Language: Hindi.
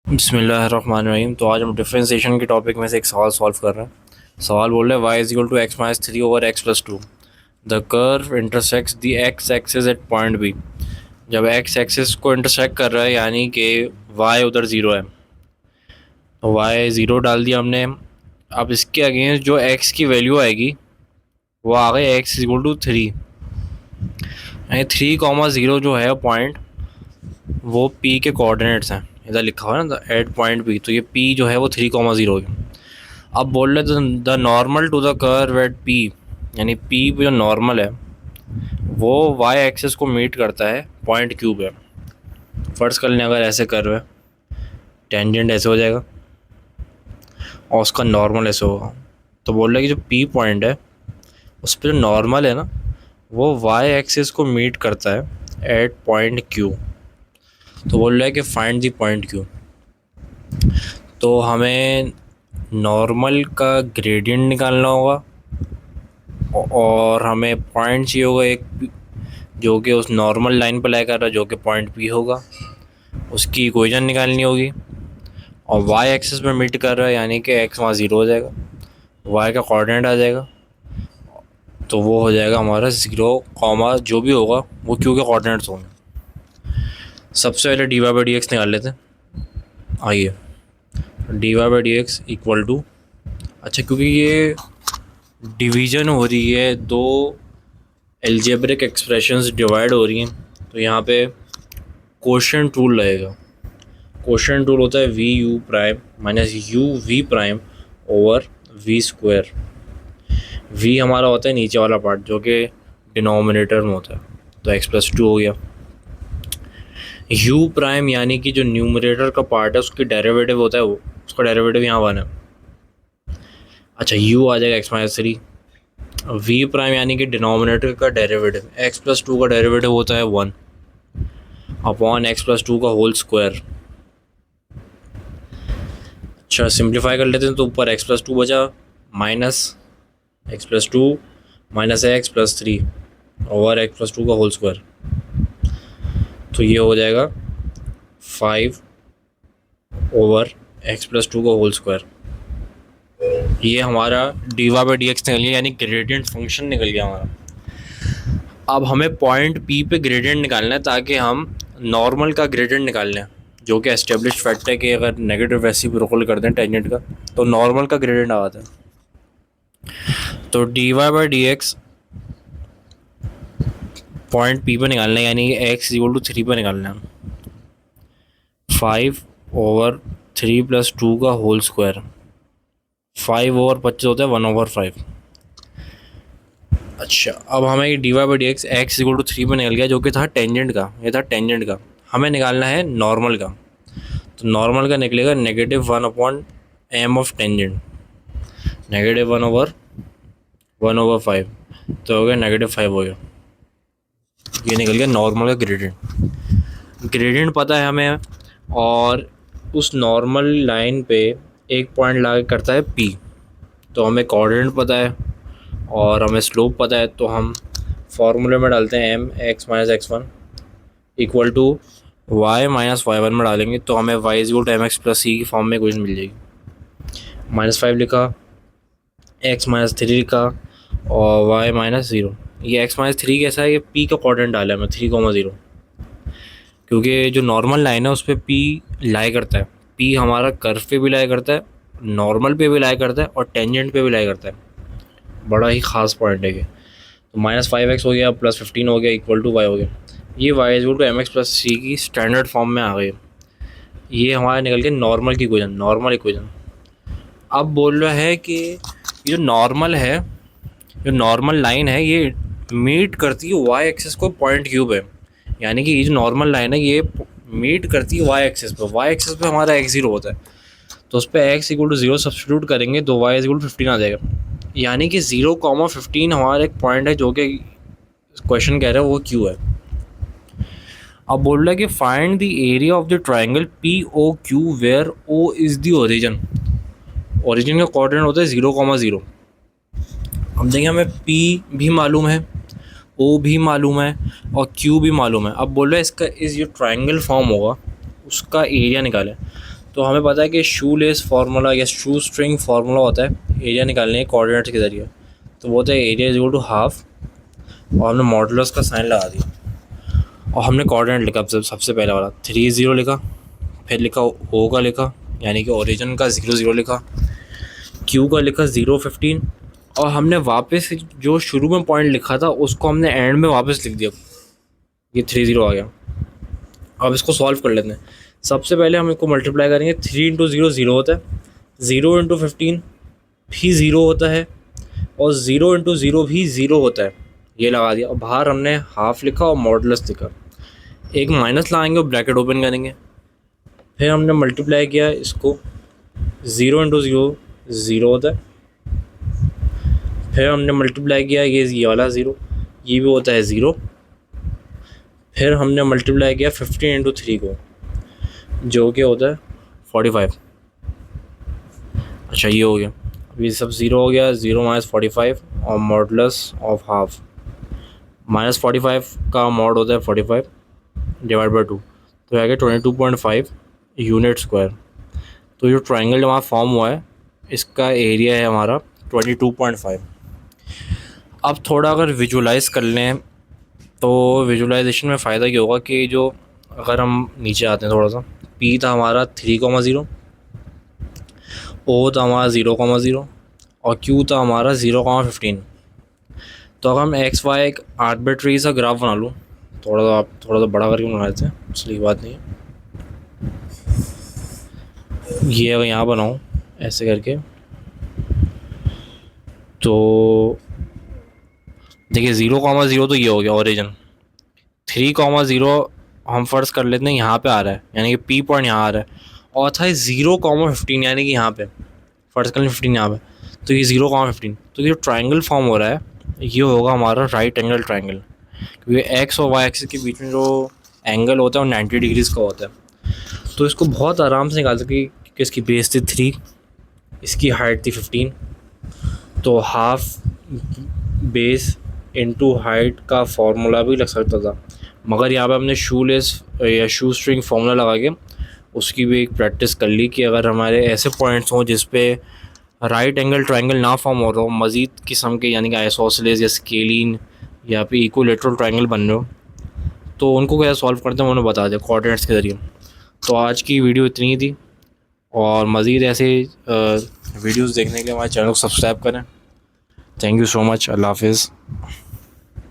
बिस्मिल्लाहिर्रहमानिर्रहीम। तो आज हम डिफरेंशिएशन के टॉपिक में से एक सवाल सॉल्व कर रहे हैं। सवाल बोल रहे हैं y is equal to x minus three over x plus two. The curve intersects the x axis at point B. जब एक्स एक्सिस को इंटरसेक्ट कर रहा है यानी कि वाई उधर ज़ीरो है, तो वाई ज़ीरो डाल दिया हमने। अब इसके अगेंस्ट जो एक्स की वैल्यू आएगी वो आ गई x is equal to three, यानी थ्री कॉमा ज़ीरो जो है पॉइंट वो पी के कोऑर्डिनेट्स हैं। इधर लिखा हुआ है ना एट पॉइंट पी, तो ये पी जो है वो थ्री कॉमा ज़ीरो है। अब बोल रहे the normal to the curve at P, यानी पी जो नॉर्मल है वो वाई एक्सिस को मीट करता है पॉइंट क्यू पे। फर्स्ट कर लें अगर ऐसे कर्व है, टेंजेंट ऐसे हो जाएगा और उसका नॉर्मल ऐसे होगा। तो बोल रहे कि जो पी पॉइंट है उस पर जो नॉर्मल है ना वो वाई एक्सिस को मीट करता है एट पॉइंट क्यू। तो बोल रहा है कि फाइंड दी पॉइंट क्यू। तो हमें नॉर्मल का ग्रेडियंट निकालना होगा और हमें पॉइंट चाहिए होगा एक जो कि उस नॉर्मल लाइन पर लाई कर रहा है, जो कि पॉइंट पी होगा। उसकी इक्वेशन निकालनी होगी और वाई एक्सिस में मीट कर रहा है यानी कि एक्स वहाँ ज़ीरो हो जाएगा, वाई का कोऑर्डिनेट आ जाएगा, तो वो हो जाएगा हमारा ज़ीरो कॉमा जो भी होगा वो क्यू के कोऑर्डिनेट्स होंगे। सबसे पहले d y by d x निकाल लेते हैं। आइए, d y by d x equal to, अच्छा क्योंकि ये डिवीज़न हो रही है, दो एल्जेब्रिक एक्सप्रेशंस डिवाइड हो रही हैं, तो यहाँ पे कोशेंट रूल लगेगा। कोशेंट रूल होता है v u prime minus u v prime over v square. V हमारा होता है नीचे वाला पार्ट जो कि डिनोमिनेटर में होता है, तो एक्स प्लस टू हो गया। यू प्राइम यानी कि जो न्यूमरेटर का पार्ट है उसकी डेरिवेटिव होता है वो, उसका डेरिवेटिव यहाँ वन है। अच्छा, यू आ जाएगा x minus three. V prime यानी कि डिनोमिनेटर का डेरिवेटिव, एक्स प्लस टू का डेरिवेटिव होता है one upon x plus two का होल स्क्वायर। अच्छा, सिंप्लीफाई कर लेते हैं तो ऊपर एक्स प्लस टू बचा minus x plus two minus x plus three over x plus two का होल स्क्वायर, तो ये हो जाएगा five over x plus two का होल स्क्वायर। ये हमारा D y by d x निकल गया, यानी ग्रेडियंट फंक्शन निकल गया हमारा। अब हमें पॉइंट पी पे ग्रेडियंट निकालना है ताकि हम नॉर्मल का ग्रेडियंट निकाल लें, जो कि एस्टेब्लिश फैक्ट है कि अगर नेगेटिव रेसिप्रोकल कर दें टेंजेंट का तो नॉर्मल का ग्रेडियंट आता है। तो d y by d x point P पे निकालना है, यानी एक्स इक्वल टू थ्री पे निकालना है। Five over three plus two का होल स्क्वायर, फाइव ओवर पच्चीस होता है वन ओवर फाइव। अच्छा, अब हमें d y by d x x equal to three पे निकल गया जो कि था टेंजेंट का, ये था टेंजेंट का। हमें निकालना है नॉर्मल का, तो नॉर्मल का निकलेगा negative one upon m of tangent, negative one over five, तो हो गया नेगेटिव फाइव हो गया। ये निकल गया नॉर्मल का ग्रेडियंट। ग्रेडियंट पता है हमें, और उस नॉर्मल लाइन पे एक पॉइंट ला करता है पी, तो हमें कोऑर्डिनेट पता है और हमें स्लोप पता है, तो हम फार्मूले में डालते हैं m x minus x one equal to y minus y one में डालेंगे तो हमें y is equal to m x plus c की फॉर्म में क्वेश्चन मिल जाएगी। माइनस फाइव लिखा, एक्स माइनस थ्री लिखा और वाई माइनस ज़ीरो। ये एक्स माइनस थ्री कैसा है, ये पी का कोऑर्डिनेट डाला है मैं थ्री कॉमा ज़ीरो, क्योंकि जो नॉर्मल लाइन है उस पर पी लाई करता है। पी हमारा कर्व पे भी लाई करता है, नॉर्मल पे भी लाई करता है और टेंजेंट पे भी लाई करता है। बड़ा ही ख़ास पॉइंट है ये। तो माइनस फाइव एक्स हो गया प्लस फिफ्टीन हो गया इक्वल टू वाई हो गया। ये y is equal to m x plus c की स्टैंडर्ड फॉर्म में आ गई। ये हमारा निकल के नॉर्मल की इक्वेशन, नॉर्मल इक्वेशन। अब बोल रहा है कि ये जो नॉर्मल है, जो नॉर्मल लाइन है ये मीट करती है वाई एक्सिस को पॉइंट क्यू पे, यानी कि ये जो नॉर्मल लाइन है ये मीट करती है वाई एक्सिस पे। वाई एक्सिस पे हमारा एक्स ज़ीरो होता है, तो उस पर x equal to zero substitute करेंगे तो वाई इक्वल टू फिफ्टीन आ जाएगा, यानी कि ज़ीरो कॉमा फिफ्टीन हमारा एक पॉइंट है जो कि क्वेश्चन कह रहा है वो क्यू है। अब बोल रहा है कि find the area of the triangle P O Q where O is the origin. Origin का कोऑर्डिनेट होता है ज़ीरो कॉमा ज़ीरो। अब देखिए हमें पी भी मालूम है, ओ भी मालूम है और क्यू भी मालूम है। अब बोल रहा है इसका इस जो ट्राइंगल फॉर्म होगा उसका एरिया निकालें। तो हमें पता है कि शू लेस फार्मूला या शू स्ट्रिंग फार्मूला होता है एरिया निकालने के कोऑर्डिनेट्स के ज़रिए। तो वो होता है area is equal to half, और हमने मॉडुलस का साइन लगा दिया और हमने कोऑर्डिनेट लिखा। सबसे पहला वाला 3 0 लिखा, फिर लिखा ओ का लिखा यानी कि ओरिजिन का 0 0 लिखा, क्यू का लिखा 0 15, और हमने वापस जो शुरू में पॉइंट लिखा था उसको हमने एंड में वापस लिख दिया, ये 3 0 आ गया। अब इसको सॉल्व कर लेते हैं। सबसे पहले हम इसको मल्टीप्लाई करेंगे। 3 इंटू 0 0 होता है, 0 इंटू 15 भी 0 होता है, और 0 इंटू 0 भी 0 होता है। ये लगा दिया और बाहर हमने हाफ लिखा और मॉडुलस लिखा। एक माइनस लगाएंगे और ब्रैकेट ओपन करेंगे। फिर हमने मल्टीप्लाई किया इसको, 0 इंटू 0 0 होता है। फिर हमने मल्टीप्लाई किया ये वाला 0, ये भी होता है 0। फिर हमने मल्टीप्लाई किया 15 इंटू 3 को, जो कि होता है 45। अच्छा ये हो गया। अभी सब 0 हो गया, 0 माइनस 45 और मॉडुलस ऑफ हाफ। माइनस 45 का मॉड होता है 45 डिवाइड बाई 2, तो आएगा 22.5 यूनिट स्क्वायर। तो जो ट्राइंगल हमारा फॉर्म हुआ है इसका एरिया है हमारा 22.5। अब थोड़ा अगर विजुलाइज कर लें तो विजुलाइजेशन में फ़ायदा ये होगा कि जो अगर हम नीचे आते हैं थोड़ा सा, पी था हमारा 3,0, ओ था हमारा 0,0 और क्यू था हमारा 0,15। तो अगर हम एक्स वाई एक आर्बिट्री सा ग्राफ बना लूँ, थोड़ा सा बड़ा करके बना लेते हैं, इसलिए बात नहीं है। ये अगर यहाँ बनाऊँ ऐसे करके, तो देखिए 0,0 तो ये हो गया ओरिजिन। 3,0 हम फर्ज कर लेते हैं यहाँ पे आ रहा है, यानी कि पी पॉइंट यहाँ आ रहा है, और था 0,15 यानी कि यहाँ पे फर्ज कर लें 15 यहाँ पे, तो ये 0,15। तो ये ट्राइंगल फॉर्म हो रहा है, ये होगा हमारा राइट एंगल ट्राइंगल, क्योंकि एक्स और वाई एक्सिस के बीच में जो एंगल होता है वो 90 डिग्रीज़ का होता है। तो इसको बहुत आराम से निकाल सकते कि इसकी बेस थी 3, इसकी हाइट थी 15, तो हाफ बेस इनटू हाइट का फार्मूला भी लग सकता था, मगर यहाँ पे हमने शू लेस या शू स्ट्रिंग फार्मूला लगा के उसकी भी एक प्रैक्टिस कर ली कि अगर हमारे ऐसे पॉइंट्स हों जिस पे राइट एंगल ट्रायंगल ना फॉर्म हो रहा हो, मज़ीद किस्म के यानी कि आइसोसेलेस या स्केलिन या फिर इक्विलेटरल ट्रायंगल बन रहे हो, तो उनको कैसे सॉल्व करते हैं उन्होंने बता दिया कोऑर्डिनेट्स के ज़रिए। तो आज की वीडियो इतनी ही थी, और मज़ीद ऐसे वीडियोस देखने के लिए हमारे चैनल को सब्सक्राइब करें। Thank you so much. Allah हाफिज़।